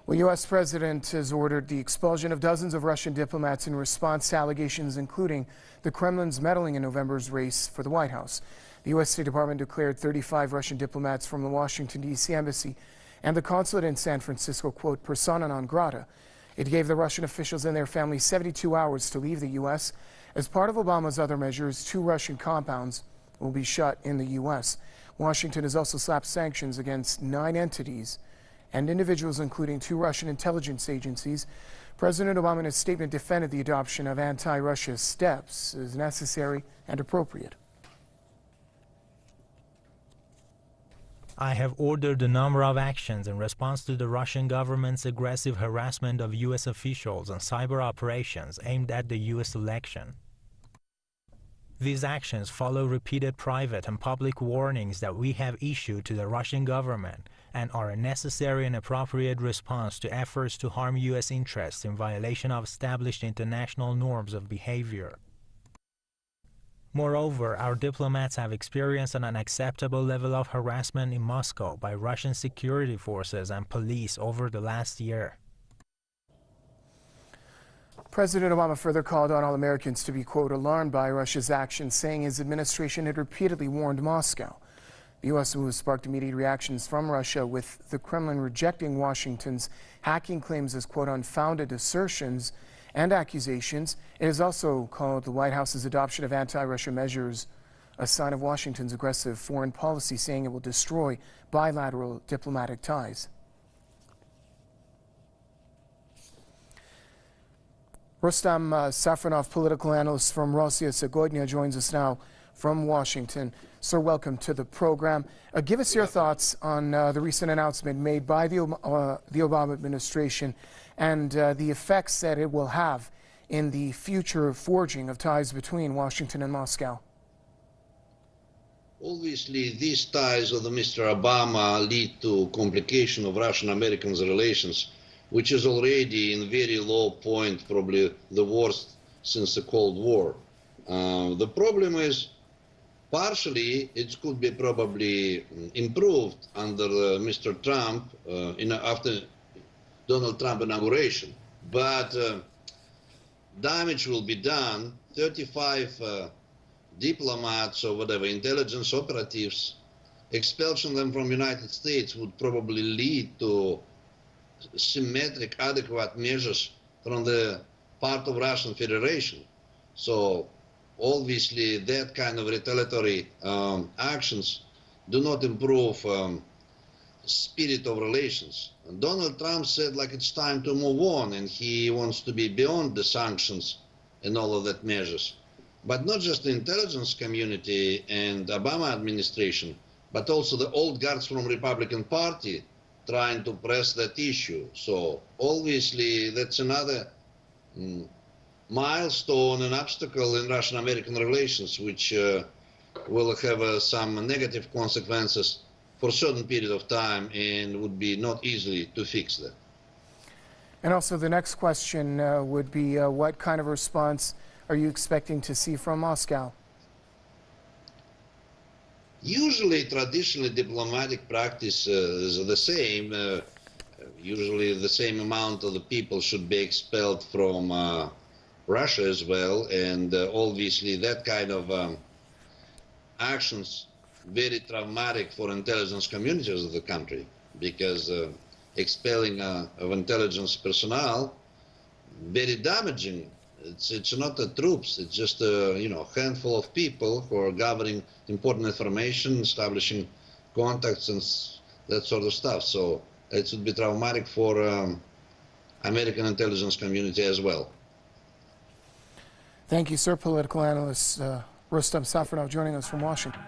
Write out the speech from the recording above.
Well, U.S. President has ordered the expulsion of dozens of Russian diplomats in response to allegations including the Kremlin's meddling in November's race for the White House. The U.S. State Department declared 35 Russian diplomats from the Washington, D.C. embassy and the consulate in San Francisco, quote, persona non grata. It gave the Russian officials and their families 72 hours to leave the U.S. As part of Obama's other measures, 2 Russian compounds will be shut in the U.S. Washington has also slapped sanctions against 9 entities and individuals, including 2 Russian intelligence agencies. President Obama in his statement defended the adoption of anti-Russia steps as necessary and appropriate. I have ordered a number of actions in response to the Russian government's aggressive harassment of U.S. officials and cyber operations aimed at the U.S. election. These actions follow repeated private and public warnings that we have issued to the Russian government and are a necessary and appropriate response to efforts to harm U.S. interests in violation of established international norms of behavior. Moreover, our diplomats have experienced an unacceptable level of harassment in Moscow by Russian security forces and police over the last year. President Obama further called on all Americans to be, quote, alarmed by Russia's actions, saying his administration had repeatedly warned Moscow. The U.S. move sparked immediate reactions from Russia, with the Kremlin rejecting Washington's hacking claims as, quote, unfounded assertions and accusations. It has also called the White House's adoption of anti-Russia measures a sign of Washington's aggressive foreign policy, saying it will destroy bilateral diplomatic ties. Rustam Safronov, political analyst from Russias Diplomats, joins us now from Washington. Sir, welcome to the program. Give us your thoughts on the recent announcement made by the Obama administration and the effects that it will have in the future forging of ties between Washington and Moscow. Obviously, these ties of Mr. Obama lead to complication of Russian-American relations, which is already in very low point, probably the worst since the Cold War. The problem is, partially, it could be probably improved under Mr. Trump after Donald Trump inauguration, but damage will be done. 35 diplomats or whatever, intelligence operatives, expulsion them from United States would probably lead to symmetric, adequate measures from the part of Russian Federation. So obviously that kind of retaliatory actions do not improve spirit of relations. And Donald Trump said like it's time to move on, and he wants to be beyond the sanctions and all of that measures. But not just the intelligence community and Obama administration, but also the old guards from Republican Party trying to press that issue. So obviously that's another milestone and obstacle in Russian-American relations, which will have some negative consequences for a certain period of time and would be not easily to fix that. And also the next question would be what kind of response are you expecting to see from Moscow? Usually, traditionally, diplomatic practice is the same. Usually the same amount of the people should be expelled from Russia as well, and obviously that kind of actions very traumatic for intelligence communities of the country, because expelling of intelligence personnel very damaging. It's not the troops, it's just a handful of people who are gathering important information, establishing contacts and that sort of stuff. So it would be traumatic for American intelligence community as well. Thank you, sir. Political analyst Rustam Safronov joining us from Washington.